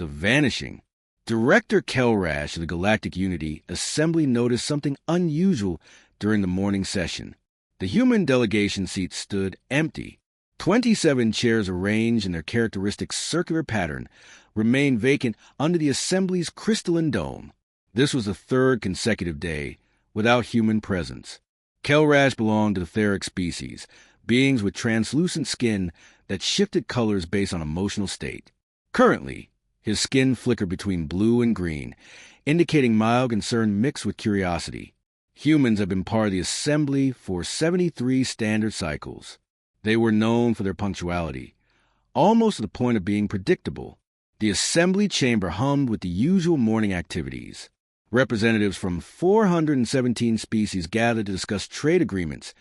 The vanishing. Director Kelrash of the Galactic Unity Assembly noticed something unusual during the morning session. The human delegation seats stood empty. 27 chairs arranged in their characteristic circular pattern remained vacant under the Assembly's crystalline dome. This was the third consecutive day without human presence. Kelrash belonged to the etheric species, beings with translucent skin that shifted colors based on emotional state. Currently, his skin flickered between blue and green, indicating mild concern mixed with curiosity. Humans have been part of the Assembly for 73 standard cycles. They were known for their punctuality, almost to the point of being predictable. The Assembly chamber hummed with the usual morning activities. Representatives from 417 species gathered to discuss trade agreements,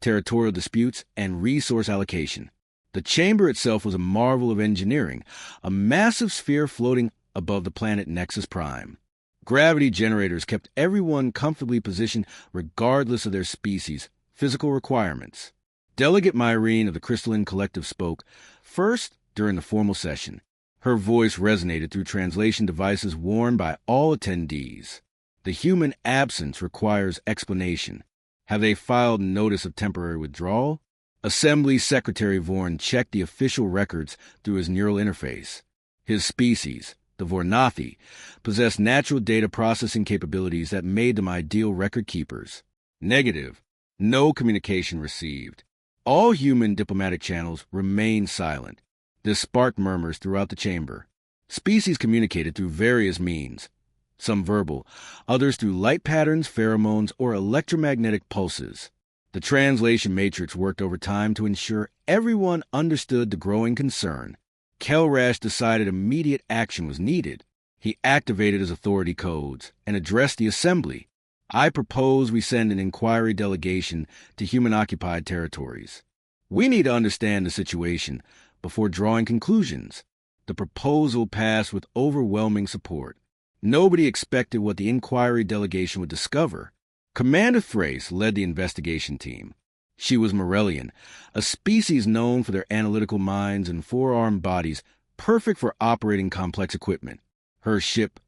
territorial disputes, and resource allocation. The chamber itself was a marvel of engineering, a massive sphere floating above the planet Nexus Prime. Gravity generators kept everyone comfortably positioned regardless of their species' physical requirements. Delegate Myrene of the Crystalline Collective spoke first during the formal session. Her voice resonated through translation devices worn by all attendees. The human absence requires explanation. Have they filed notice of temporary withdrawal? Assembly Secretary Vorn checked the official records through his neural interface. His species, the Vornathi, possessed natural data processing capabilities that made them ideal record keepers. Negative. No communication received. All human diplomatic channels remained silent. This sparked murmurs throughout the chamber. Species communicated through various means, some verbal, others through light patterns, pheromones, or electromagnetic pulses. The translation matrix worked overtime to ensure everyone understood the growing concern. Kelrash decided immediate action was needed. He activated his authority codes and addressed the Assembly. I propose we send an inquiry delegation to human-occupied territories. We need to understand the situation before drawing conclusions. The proposal passed with overwhelming support. Nobody expected what the inquiry delegation would discover. Commander Thrace led the investigation team. She was Morellian, a species known for their analytical minds and four-armed bodies, perfect for operating complex equipment. Her ship,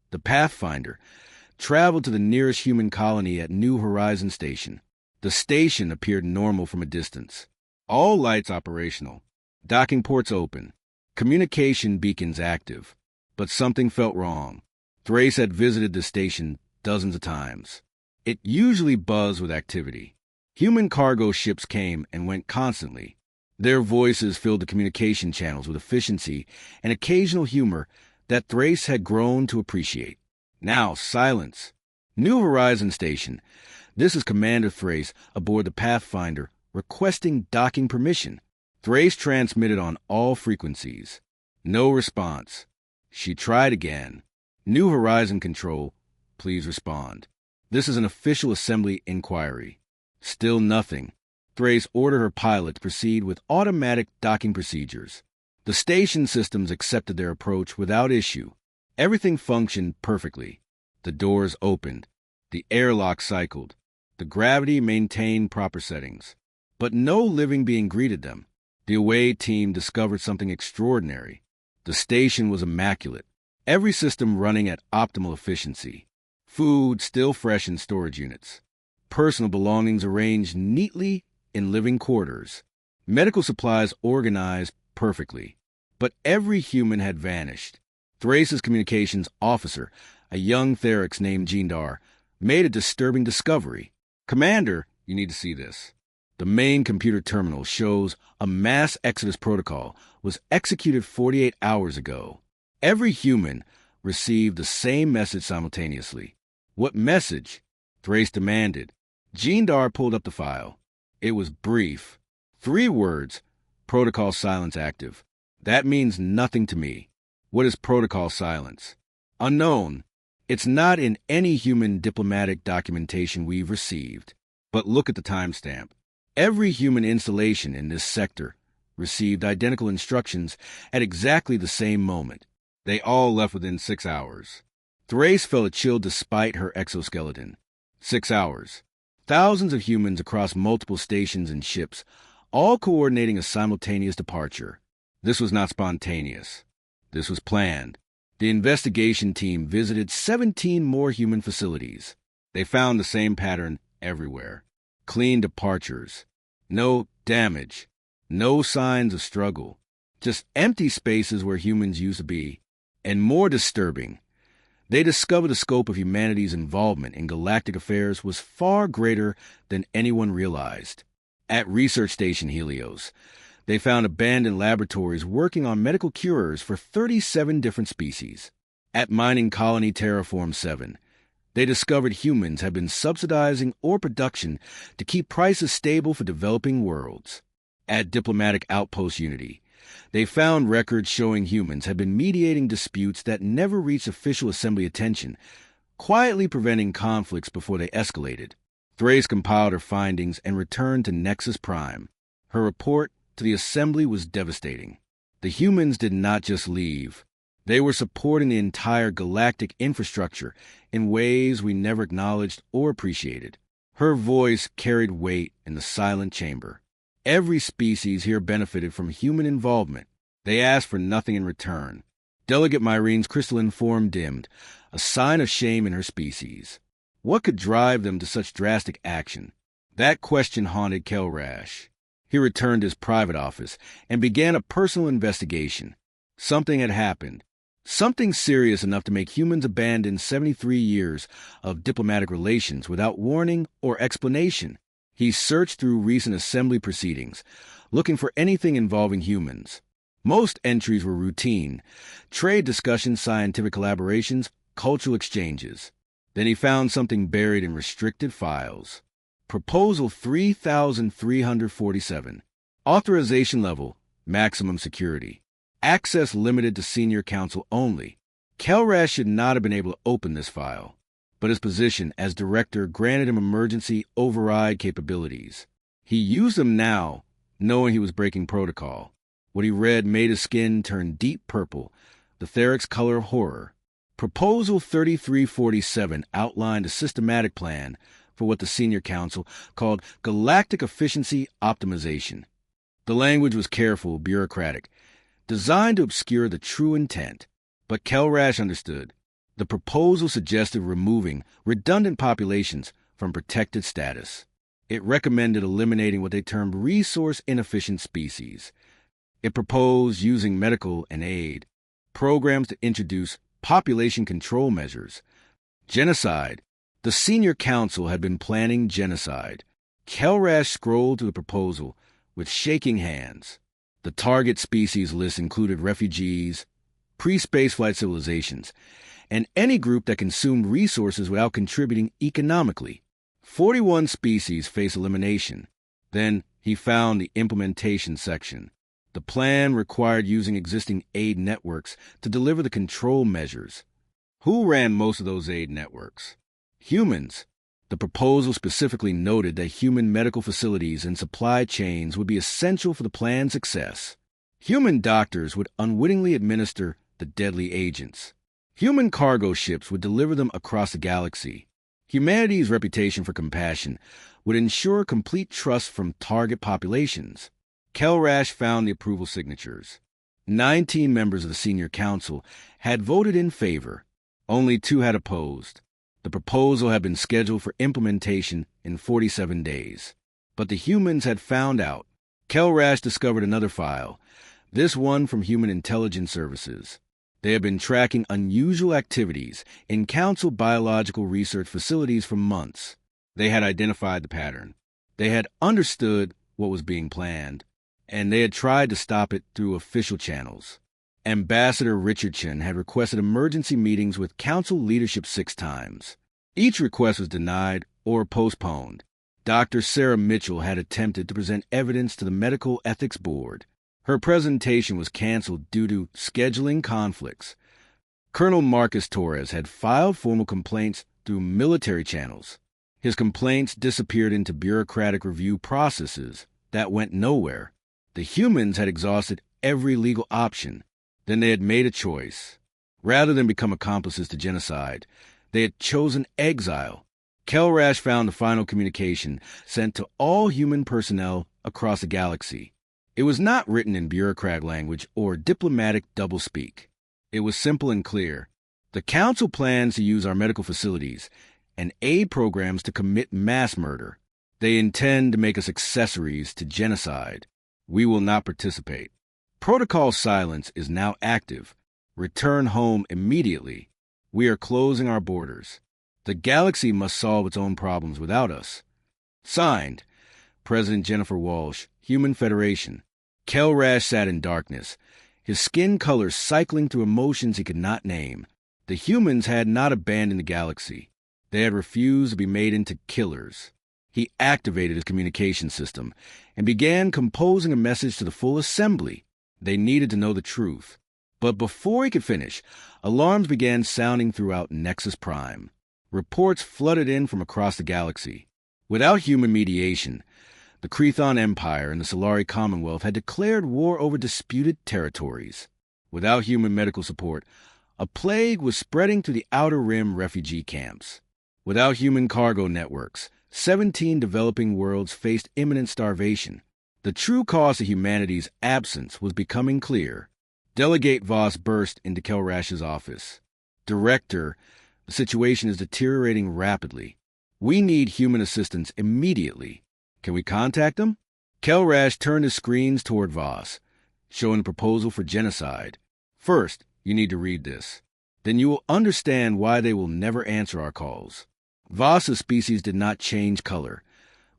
the Pathfinder, traveled to the nearest human colony at New Horizon Station. The station appeared normal from a distance. All lights operational. Docking ports open. Communication beacons active. But something felt wrong. Thrace had visited the station dozens of times. It usually buzzed with activity. Human cargo ships came and went constantly. Their voices filled the communication channels with efficiency and occasional humor that Thrace had grown to appreciate. Now, silence. New Horizon Station. This is Commander Thrace aboard the Pathfinder, requesting docking permission. Thrace transmitted on all frequencies. No response. She tried again. New Horizon Control, please respond. This is an official Assembly inquiry. Still nothing. Thrace ordered her pilot to proceed with automatic docking procedures. The station systems accepted their approach without issue. Everything functioned perfectly. The doors opened. The airlock cycled. The gravity maintained proper settings. But no living being greeted them. The away team discovered something extraordinary. The station was immaculate. Every system running at optimal efficiency. Food still fresh in storage units. Personal belongings arranged neatly in living quarters. Medical supplies organized perfectly. But every human had vanished. Thrace's communications officer, a young Therix named Jindar, made a disturbing discovery. Commander, you need to see this. The main computer terminal shows a mass exodus protocol was executed 48 hours ago. Every human received the same message simultaneously. What message? Thrace demanded. Jindar pulled up the file. It was brief. 3 words. Protocol silence active. That means nothing to me. What is protocol silence? Unknown. It's not in any human diplomatic documentation we've received. But look at the timestamp. Every human installation in this sector received identical instructions at exactly the same moment. They all left within 6 hours. Thrace felt a chill despite her exoskeleton. 6 hours. Thousands of humans across multiple stations and ships, all coordinating a simultaneous departure. This was not spontaneous. This was planned. The investigation team visited 17 more human facilities. They found the same pattern everywhere. Clean departures. No damage. No signs of struggle. Just empty spaces where humans used to be. And more disturbing, they discovered the scope of humanity's involvement in galactic affairs was far greater than anyone realized. At Research Station Helios, they found abandoned laboratories working on medical cures for 37 different species. At Mining Colony Terraform 7, they discovered humans had been subsidizing ore production to keep prices stable for developing worlds. At Diplomatic Outpost Unity, they found records showing humans had been mediating disputes that never reached official assembly attention, quietly preventing conflicts before they escalated. Thrace compiled her findings and returned to Nexus Prime. Her report to the assembly was devastating. The humans did not just leave. They were supporting the entire galactic infrastructure in ways we never acknowledged or appreciated. Her voice carried weight in the silent chamber. Every species here benefited from human involvement. They asked for nothing in return. Delegate Myrene's crystalline form dimmed, a sign of shame in her species. What could drive them to such drastic action? That question haunted Kelrash. He returned to his private office and began a personal investigation. Something had happened. Something serious enough to make humans abandon 73 years of diplomatic relations without warning or explanation. He searched through recent assembly proceedings, looking for anything involving humans. Most entries were routine: trade discussions, scientific collaborations, cultural exchanges. Then he found something buried in restricted files. Proposal 3347. Authorization level, maximum security. Access limited to Senior Council only. Kelrash should not have been able to open this file, but his position as director granted him emergency override capabilities. He used them now, knowing he was breaking protocol. What he read made his skin turn deep purple, the Therix color of horror. Proposal 3347 outlined a systematic plan for what the Senior Council called Galactic Efficiency Optimization. The language was careful, bureaucratic, designed to obscure the true intent. But Kelrash understood. The proposal suggested removing redundant populations from protected status. It recommended eliminating what they termed resource-inefficient species. It proposed using medical and aid programs to introduce population control measures. Genocide. The Senior Council had been planning genocide. Kelrash scrolled through the proposal with shaking hands. The target species list included refugees, pre-spaceflight civilizations, and any group that consumed resources without contributing economically. 41 species face elimination. Then he found the implementation section. The plan required using existing aid networks to deliver the control measures. Who ran most of those aid networks? Humans. The proposal specifically noted that human medical facilities and supply chains would be essential for the plan's success. Human doctors would unwittingly administer the deadly agents. Human cargo ships would deliver them across the galaxy. Humanity's reputation for compassion would ensure complete trust from target populations. Kelrash found the approval signatures. 19 members of the Senior Council had voted in favor. Only 2 had opposed. The proposal had been scheduled for implementation in 47 days. But the humans had found out. Kelrash discovered another file, this one from Human Intelligence Services. They had been tracking unusual activities in Council biological research facilities for months. They had identified the pattern. They had understood what was being planned, and they had tried to stop it through official channels. Ambassador Richardson had requested emergency meetings with Council leadership 6 times. Each request was denied or postponed. Dr. Sarah Mitchell had attempted to present evidence to the Medical Ethics Board. Her presentation was canceled due to scheduling conflicts. Colonel Marcus Torres had filed formal complaints through military channels. His complaints disappeared into bureaucratic review processes that went nowhere. The humans had exhausted every legal option. Then they had made a choice. Rather than become accomplices to genocide, they had chosen exile. Kelrash found the final communication sent to all human personnel across the galaxy. It was not written in bureaucrat language or diplomatic doublespeak. It was simple and clear. The Council plans to use our medical facilities and aid programs to commit mass murder. They intend to make us accessories to genocide. We will not participate. Protocol Silence is now active. Return home immediately. We are closing our borders. The galaxy must solve its own problems without us. Signed, President Jennifer Walsh, Human Federation. Kelrash sat in darkness, his skin color cycling through emotions he could not name. The humans had not abandoned the galaxy. They had refused to be made into killers. He activated his communication system and began composing a message to the full assembly. They needed to know the truth. But before he could finish, alarms began sounding throughout Nexus Prime. Reports flooded in from across the galaxy. Without human mediation, the Crethon Empire and the Solari Commonwealth had declared war over disputed territories. Without human medical support, a plague was spreading through the Outer Rim refugee camps. Without human cargo networks, 17 developing worlds faced imminent starvation. The true cause of humanity's absence was becoming clear. Delegate Voss burst into Kelrash's office. Director, the situation is deteriorating rapidly. We need human assistance immediately. Can we contact them? Kelrash turned his screens toward Voss, showing a proposal for genocide. First, you need to read this. Then you will understand why they will never answer our calls. Voss's species did not change color,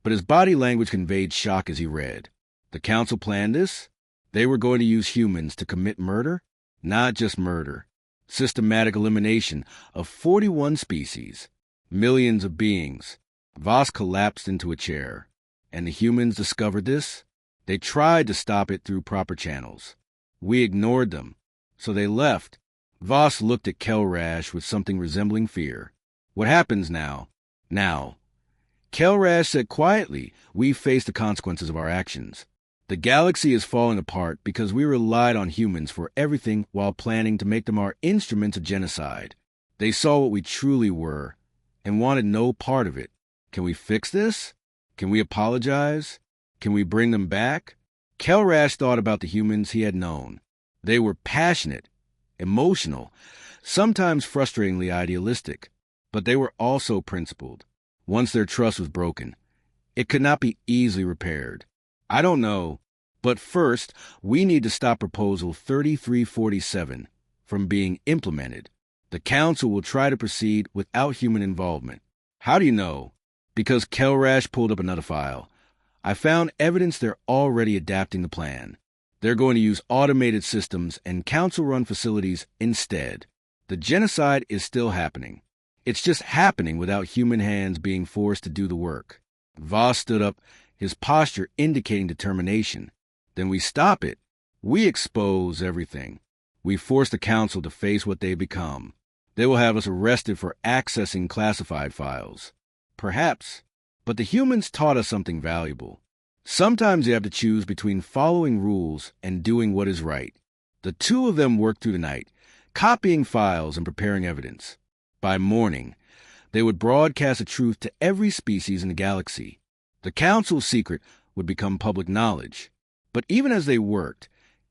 but his body language conveyed shock as he read. The Council planned this? They were going to use humans to commit murder? Not just murder. Systematic elimination of 41 species. Millions of beings. Voss collapsed into a chair. And the humans discovered this? They tried to stop it through proper channels. We ignored them. So they left. Voss looked at Kelrash with something resembling fear. What happens now? Now. Kelrash said quietly, we face the consequences of our actions. The galaxy is falling apart because we relied on humans for everything while planning to make them our instruments of genocide. They saw what we truly were and wanted no part of it. Can we fix this? Can we apologize? Can we bring them back? Kelrash thought about the humans he had known. They were passionate, emotional, sometimes frustratingly idealistic. But they were also principled. Once their trust was broken, it could not be easily repaired. I don't know, but first, we need to stop Proposal 3347 from being implemented. The Council will try to proceed without human involvement. How do you know? Because Kelrash pulled up another file. I found evidence they're already adapting the plan. They're going to use automated systems and Council-run facilities instead. The genocide is still happening. It's just happening without human hands being forced to do the work. Voss stood up, his posture indicating determination. Then we stop it. We expose everything. We force the Council to face what they become. They will have us arrested for accessing classified files. Perhaps. But the humans taught us something valuable. Sometimes you have to choose between following rules and doing what is right. The two of them worked through the night, copying files and preparing evidence. By morning, they would broadcast the truth to every species in the galaxy. The Council's secret would become public knowledge. But even as they worked,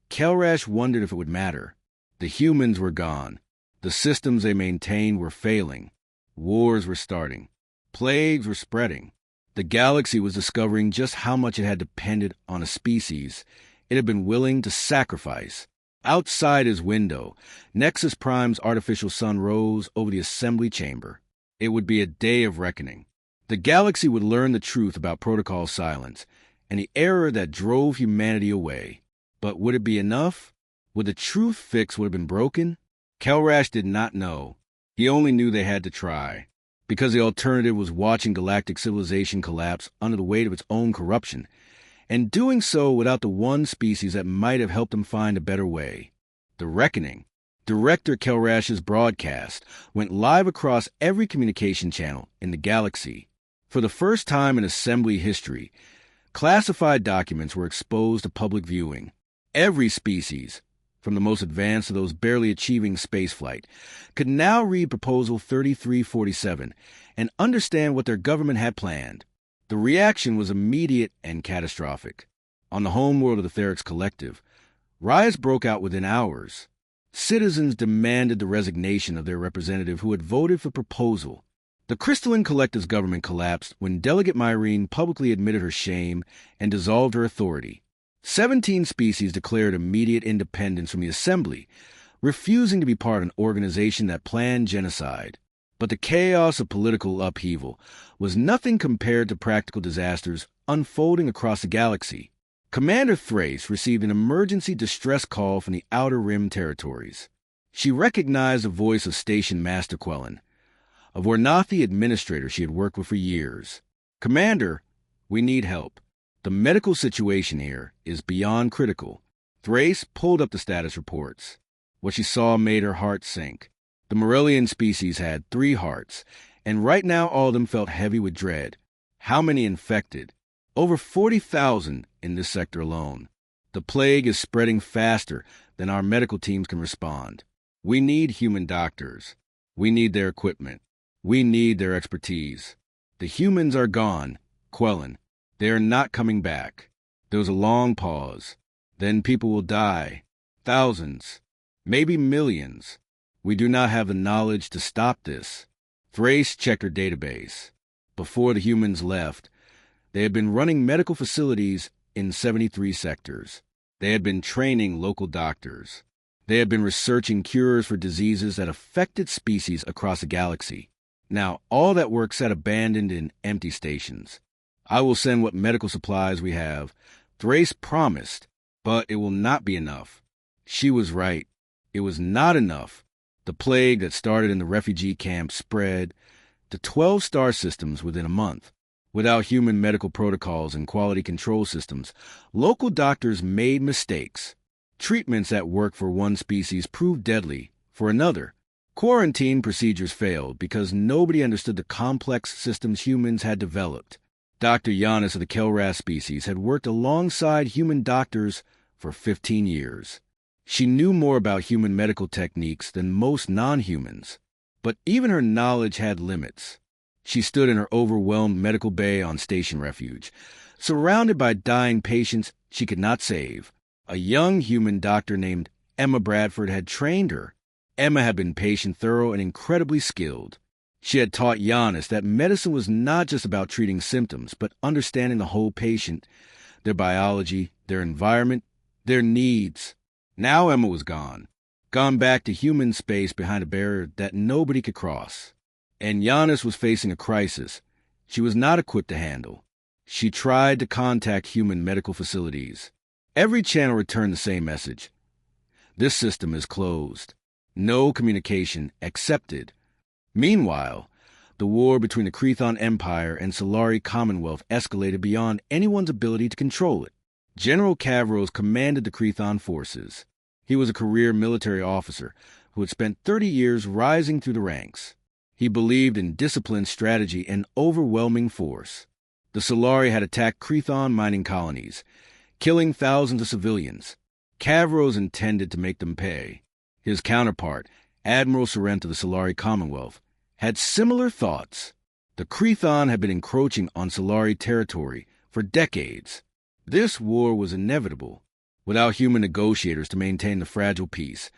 Kelrash wondered if it would matter. The humans were gone. The systems they maintained were failing. Wars were starting. Plagues were spreading. The galaxy was discovering just how much it had depended on a species it had been willing to sacrifice. Outside his window, Nexus Prime's artificial sun rose over the assembly chamber. It would be a day of reckoning. The galaxy would learn the truth about Protocol Silence and the error that drove humanity away. But would it be enough? Would the truth fix what had been broken? Kelrash did not know. He only knew they had to try. Because the alternative was watching galactic civilization collapse under the weight of its own corruption, and doing so without the one species that might have helped them find a better way. The reckoning. Director Kelrash's broadcast went live across every communication channel in the galaxy. For the first time in assembly history, classified documents were exposed to public viewing. Every species, from the most advanced to those barely achieving spaceflight, could now read Proposal 3347 and understand what their government had planned. The reaction was immediate and catastrophic. On the homeworld of the Therix Collective, riots broke out within hours. Citizens demanded the resignation of their representative who had voted for the proposal. The Crystalline Collective's government collapsed when Delegate Myrene publicly admitted her shame and dissolved her authority. 17 species declared immediate independence from the Assembly, refusing to be part of an organization that planned genocide. But the chaos of political upheaval was nothing compared to practical disasters unfolding across the galaxy. Commander Thrace received an emergency distress call from the Outer Rim territories. She recognized the voice of Station Master Quellen, a Vornathi administrator she had worked with for years. "Commander, we need help. The medical situation here is beyond critical." Thrace pulled up the status reports. What she saw made her heart sink. The Morellian species had 3 hearts, and right now all of them felt heavy with dread. How many infected? Over 40,000 in this sector alone. The plague is spreading faster than our medical teams can respond. We need human doctors. We need their equipment. We need their expertise. The humans are gone, Quellen. They are not coming back. There was a long pause. Then people will die. Thousands. Maybe millions. We do not have the knowledge to stop this. Thrace checked her database. Before the humans left, they had been running medical facilities in 73 sectors. They had been training local doctors. They had been researching cures for diseases that affected species across the galaxy. Now, all that work sat abandoned in empty stations. "I will send what medical supplies we have," Thrace promised, "but it will not be enough." She was right. It was not enough. The plague that started in the refugee camp spread to 12 star systems within a month. Without human medical protocols and quality control systems, local doctors made mistakes. Treatments that worked for one species proved deadly for another. Quarantine procedures failed because nobody understood the complex systems humans had developed. Dr. Giannis of the Kelras species had worked alongside human doctors for 15 years. She knew more about human medical techniques than most non-humans, but even her knowledge had limits. She stood in her overwhelmed medical bay on Station Refuge, surrounded by dying patients she could not save. A young human doctor named Emma Bradford had trained her. Emma had been patient, thorough, and incredibly skilled. She had taught Giannis that medicine was not just about treating symptoms, but understanding the whole patient, their biology, their environment, their needs. Now Emma was gone back to human space behind a barrier that nobody could cross. And Giannis was facing a crisis she was not equipped to handle. She tried to contact human medical facilities. Every channel returned the same message. "This system is closed. No communication accepted." Meanwhile, the war between the Crethon Empire and Solari Commonwealth escalated beyond anyone's ability to control it. General Cavros commanded the Crethon forces. He was a career military officer who had spent 30 years rising through the ranks. He believed in discipline, strategy, and overwhelming force. The Solari had attacked Crethon mining colonies, killing thousands of civilians. Cavros intended to make them pay. His counterpart, Admiral Sorrent of the Solari Commonwealth, had similar thoughts. The Crethon had been encroaching on Solari territory for decades. This war was inevitable. Without human negotiators to maintain the fragile peace,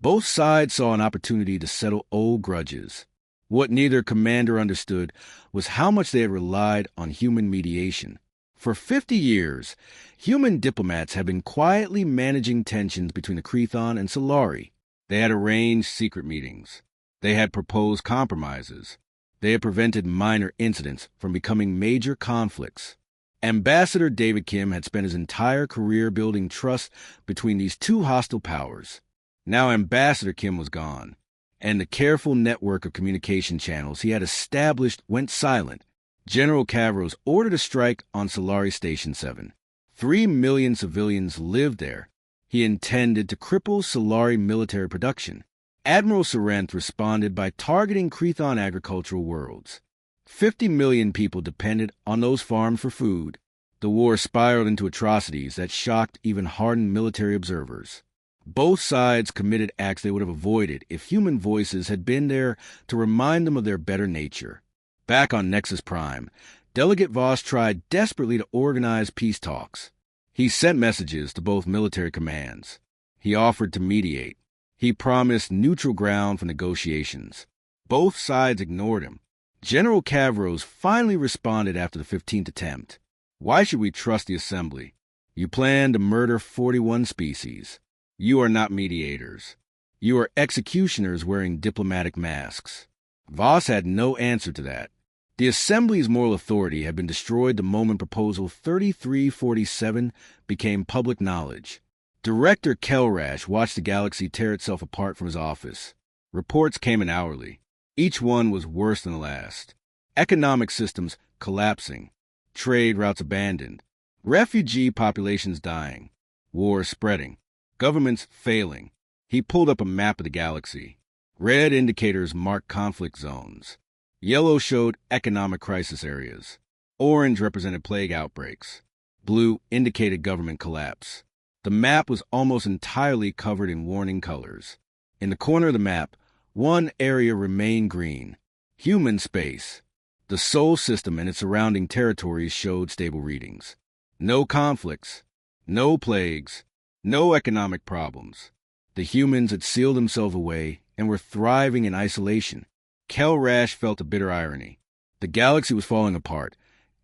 both sides saw an opportunity to settle old grudges. What neither commander understood was how much they had relied on human mediation. For 50 years, human diplomats had been quietly managing tensions between the Crethon and Solari. They had arranged secret meetings. They had proposed compromises. They had prevented minor incidents from becoming major conflicts. Ambassador David Kim had spent his entire career building trust between these two hostile powers. Now Ambassador Kim was gone, and the careful network of communication channels he had established went silent. General Cavros ordered a strike on Solari Station 7. 3 million civilians lived there. He intended to cripple Solari military production. Admiral Sorrent responded by targeting Crethon agricultural worlds. 50 million people depended on those farms for food. The war spiraled into atrocities that shocked even hardened military observers. Both sides committed acts they would have avoided if human voices had been there to remind them of their better nature. Back on Nexus Prime, Delegate Voss tried desperately to organize peace talks. He sent messages to both military commands. He offered to mediate. He promised neutral ground for negotiations. Both sides ignored him. General Cavros finally responded after the 15th attempt. Why should we trust the Assembly? You plan to murder 41 species. You are not mediators. You are executioners wearing diplomatic masks. Voss had no answer to that. The Assembly's moral authority had been destroyed the moment Proposal 3347 became public knowledge. Director Kelrash watched the galaxy tear itself apart from his office. Reports came in hourly. Each one was worse than the last. Economic systems collapsing. Trade routes abandoned. Refugee populations dying. War spreading. Governments failing. He pulled up a map of the galaxy. Red indicators marked conflict zones. Yellow showed economic crisis areas. Orange represented plague outbreaks. Blue indicated government collapse. The map was almost entirely covered in warning colors. In the corner of the map, one area remained green. Human space. The Sol system and its surrounding territories showed stable readings. No conflicts. No plagues. No economic problems. The humans had sealed themselves away and were thriving in isolation. Kelrash felt a bitter irony. The galaxy was falling apart,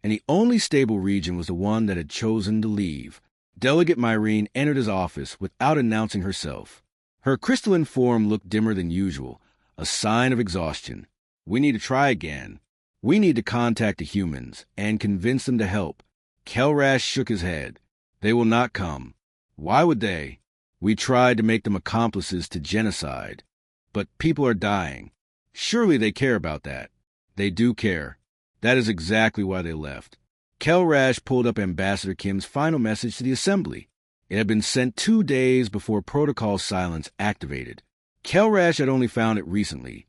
and the only stable region was the one that had chosen to leave. Delegate Myrene entered his office without announcing herself. Her crystalline form looked dimmer than usual, a sign of exhaustion. We need to try again. We need to contact the humans and convince them to help. Kelrash shook his head. They will not come. Why would they? We tried to make them accomplices to genocide. But people are dying. Surely they care about that. They do care. That is exactly why they left. Kelrash pulled up Ambassador Kim's final message to the Assembly. It had been sent 2 days before Protocol Silence activated. Kelrash had only found it recently,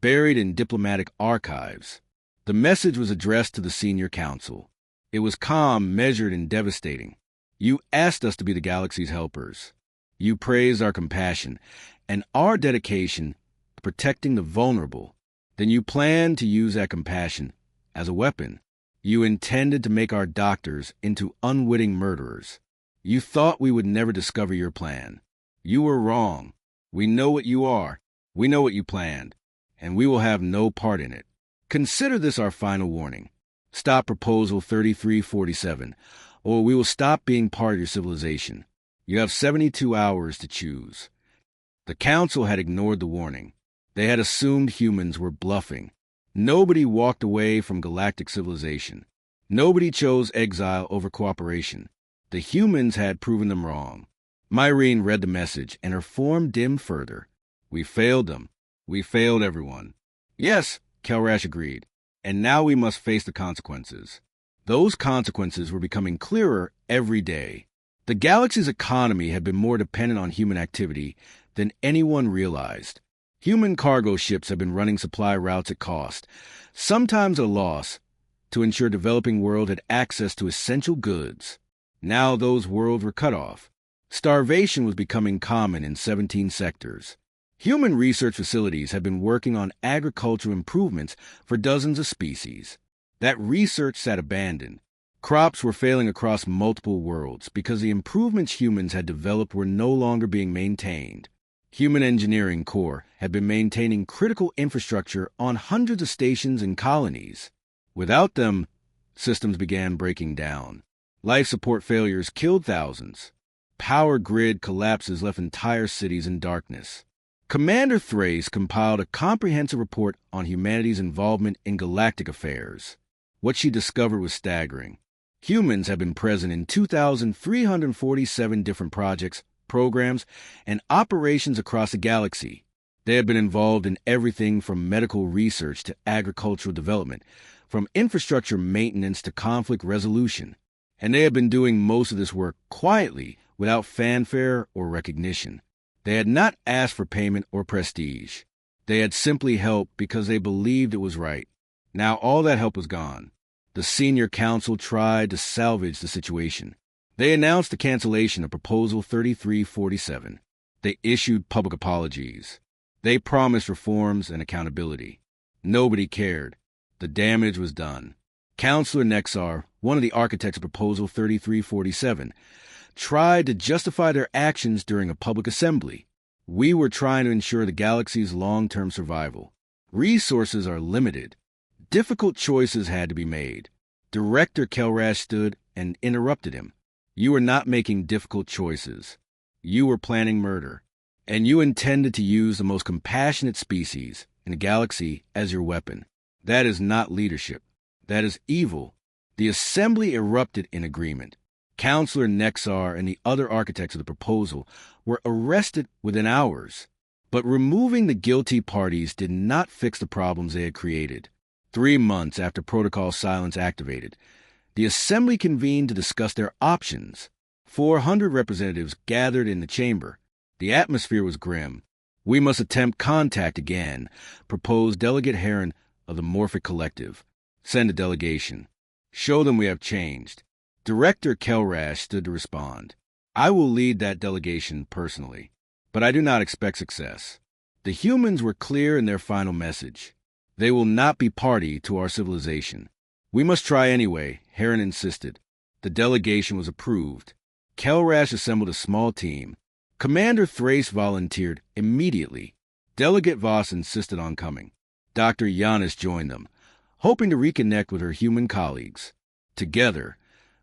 buried in diplomatic archives. The message was addressed to the Senior Council. It was calm, measured, and devastating. You asked us to be the galaxy's helpers. You praised our compassion and our dedication to protecting the vulnerable. Then you planned to use that compassion as a weapon. You intended to make our doctors into unwitting murderers. You thought we would never discover your plan. You were wrong. We know what you are. We know what you planned. And we will have no part in it. Consider this our final warning. Stop Proposal 3347, or we will stop being part of your civilization. You have 72 hours to choose. The Council had ignored the warning. They had assumed humans were bluffing. Nobody walked away from galactic civilization. Nobody chose exile over cooperation. The humans had proven them wrong. Myrene read the message, and her form dimmed further. We failed them. We failed everyone. Yes, Kelrash agreed. And now we must face the consequences. Those consequences were becoming clearer every day. The galaxy's economy had been more dependent on human activity than anyone realized. Human cargo ships had been running supply routes at cost, sometimes at a loss, to ensure the developing world had access to essential goods. Now those worlds were cut off. Starvation was becoming common in 17 sectors. Human research facilities had been working on agricultural improvements for dozens of species. That research sat abandoned. Crops were failing across multiple worlds because the improvements humans had developed were no longer being maintained. Human Engineering Corps had been maintaining critical infrastructure on hundreds of stations and colonies. Without them, systems began breaking down. Life support failures killed thousands. Power grid collapses left entire cities in darkness. Commander Thrace compiled a comprehensive report on humanity's involvement in galactic affairs. What she discovered was staggering. Humans have been present in 2,347 different projects, programs, and operations across the galaxy. They have been involved in everything from medical research to agricultural development, from infrastructure maintenance to conflict resolution. And they have been doing most of this work quietly, without fanfare or recognition. They had not asked for payment or prestige. They had simply helped because they believed it was right. Now all that help was gone. The Senior Council tried to salvage the situation. They announced the cancellation of Proposal 3347. They issued public apologies. They promised reforms and accountability. Nobody cared. The damage was done. Counselor Nexar, one of the architects of Proposal 3347, tried to justify their actions during a public assembly. We were trying to ensure the galaxy's long-term survival. Resources are limited. Difficult choices had to be made. Director Kelrash stood and interrupted him. You were not making difficult choices. You were planning murder. And you intended to use the most compassionate species in the galaxy as your weapon. That is not leadership. That is evil. The assembly erupted in agreement. Counselor Nexar and the other architects of the proposal were arrested within hours. But removing the guilty parties did not fix the problems they had created. 3 months after Protocol Silence activated, the assembly convened to discuss their options. 400 representatives gathered in the chamber. The atmosphere was grim. We must attempt contact again, proposed Delegate Heron of the Morphic Collective. Send a delegation. Show them we have changed. Director Kelrash stood to respond. I will lead that delegation personally, but I do not expect success. The humans were clear in their final message. They will not be party to our civilization. We must try anyway, Heron insisted. The delegation was approved. Kelrash assembled a small team. Commander Thrace volunteered immediately. Delegate Voss insisted on coming. Dr. Giannis joined them, hoping to reconnect with her human colleagues. Together,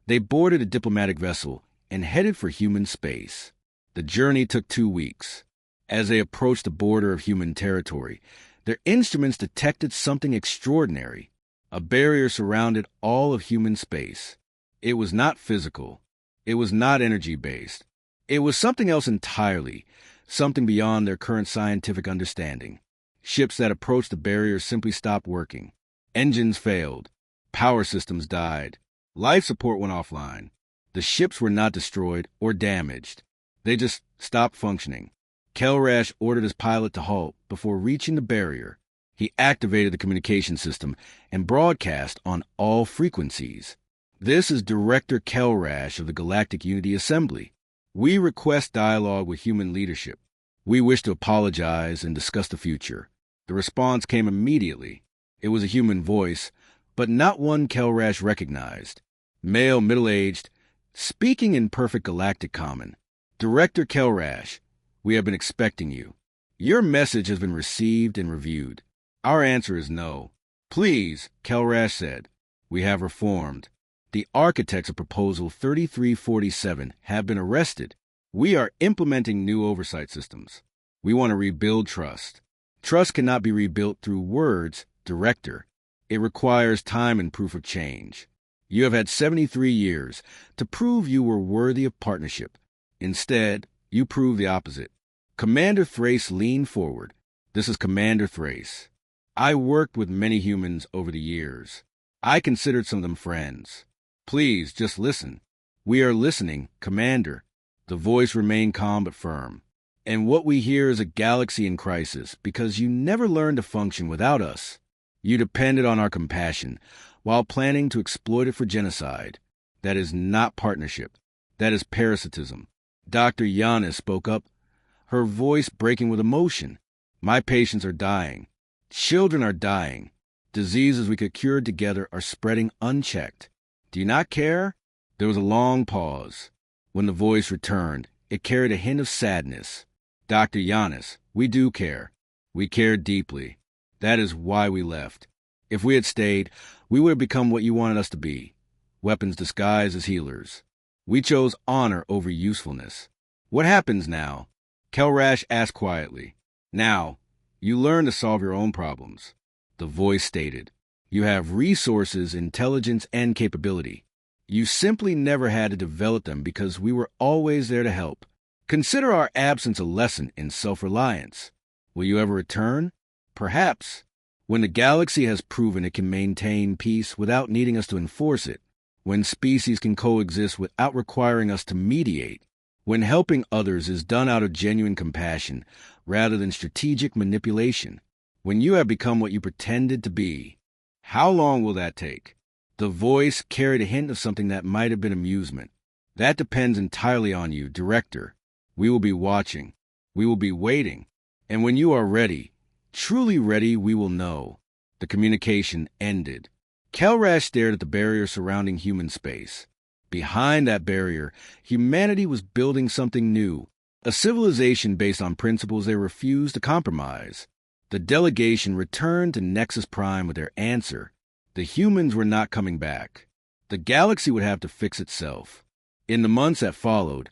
they boarded a diplomatic vessel and headed for human space. The journey took 2 weeks. As they approached the border of human territory, their instruments detected something extraordinary. A barrier surrounded all of human space. It was not physical. It was not energy-based. It was something else entirely, something beyond their current scientific understanding. Ships that approached the barrier simply stopped working. Engines failed. Power systems died. Life support went offline. The ships were not destroyed or damaged. They just stopped functioning. Kelrash ordered his pilot to halt before reaching the barrier. He activated the communication system and broadcast on all frequencies. This is Director Kelrash of the Galactic Unity Assembly. We request dialogue with human leadership. We wish to apologize and discuss the future. The response came immediately. It was a human voice, but not one Kelrash recognized. Male, middle-aged, speaking in perfect galactic common. Director Kelrash, we have been expecting you. Your message has been received and reviewed. Our answer is no. Please, Kelrash said. We have reformed. The architects of Proposal 3347 have been arrested. We are implementing new oversight systems. We want to rebuild trust. Trust cannot be rebuilt through words, Director. It requires time and proof of change. You have had 73 years to prove you were worthy of partnership. Instead, you prove the opposite. Commander Thrace leaned forward. This is Commander Thrace. I worked with many humans over the years. I considered some of them friends. Please, just listen. We are listening, Commander. The voice remained calm but firm. And what we hear is a galaxy in crisis because you never learned to function without us. You depended on our compassion while planning to exploit it for genocide. That is not partnership. That is parasitism. Dr. Giannis spoke up, her voice breaking with emotion. My patients are dying. Children are dying. Diseases we could cure together are spreading unchecked. Do you not care? There was a long pause. When the voice returned, it carried a hint of sadness. Dr. Giannis, we do care. We care deeply. That is why we left. If we had stayed, we would have become what you wanted us to be. Weapons disguised as healers. We chose honor over usefulness. What happens now? Kelrash asked quietly. Now, you learn to solve your own problems. The voice stated. You have resources, intelligence, and capability. You simply never had to develop them because we were always there to help. Consider our absence a lesson in self-reliance. Will you ever return? Perhaps. When the galaxy has proven it can maintain peace without needing us to enforce it. When species can coexist without requiring us to mediate. When helping others is done out of genuine compassion rather than strategic manipulation. When you have become what you pretended to be. How long will that take? The voice carried a hint of something that might have been amusement. That depends entirely on you, Director. We will be watching. We will be waiting. And when you are ready, truly ready, we will know. The communication ended. Kelrash stared at the barrier surrounding human space. Behind that barrier, humanity was building something new, a civilization based on principles they refused to compromise. The delegation returned to Nexus Prime with their answer. The humans were not coming back. The galaxy would have to fix itself. In the months that followed,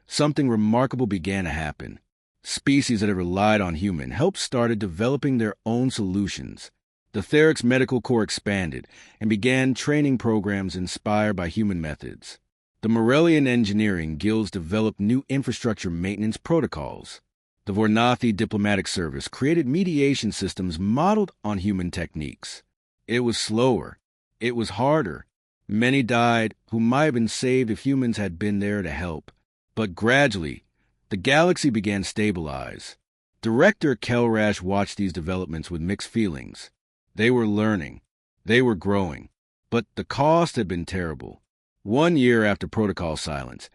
something remarkable began to happen. Species that had relied on human help started developing their own solutions. The Therix Medical Corps expanded and began training programs inspired by human methods. The Morellian engineering guilds developed new infrastructure maintenance protocols. The Vornathi Diplomatic Service created mediation systems modeled on human techniques. It was slower. It was harder. Many died who might have been saved if humans had been there to help. But gradually, the galaxy began to stabilize. Director Kelrash watched these developments with mixed feelings. They were learning. They were growing. But the cost had been terrible. 1 year after Protocol silence,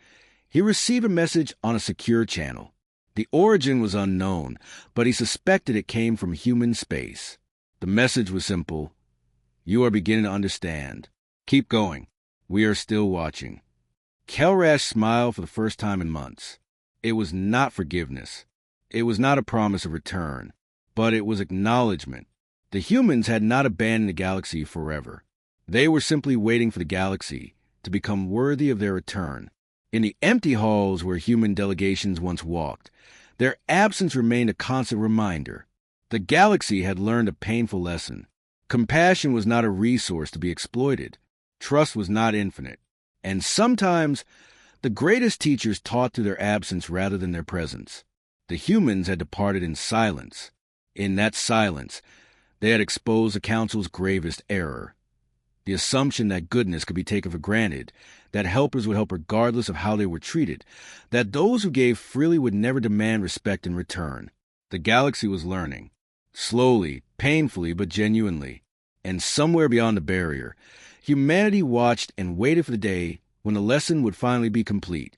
he received a message on a secure channel. The origin was unknown, but he suspected it came from human space. The message was simple. You are beginning to understand. Keep going. We are still watching. Kelrash smiled for the first time in months. It was not forgiveness. It was not a promise of return, but it was acknowledgement. The humans had not abandoned the galaxy forever. They were simply waiting for the galaxy to become worthy of their return. In the empty halls where human delegations once walked, their absence remained a constant reminder. The galaxy had learned a painful lesson. Compassion was not a resource to be exploited. Trust was not infinite. And sometimes, the greatest teachers taught through their absence rather than their presence. The humans had departed in silence. In that silence, they had exposed the Council's gravest error. The assumption that goodness could be taken for granted, that helpers would help regardless of how they were treated, that those who gave freely would never demand respect in return. The galaxy was learning. Slowly, painfully, but genuinely. And somewhere beyond the barrier, humanity watched and waited for the day when the lesson would finally be complete.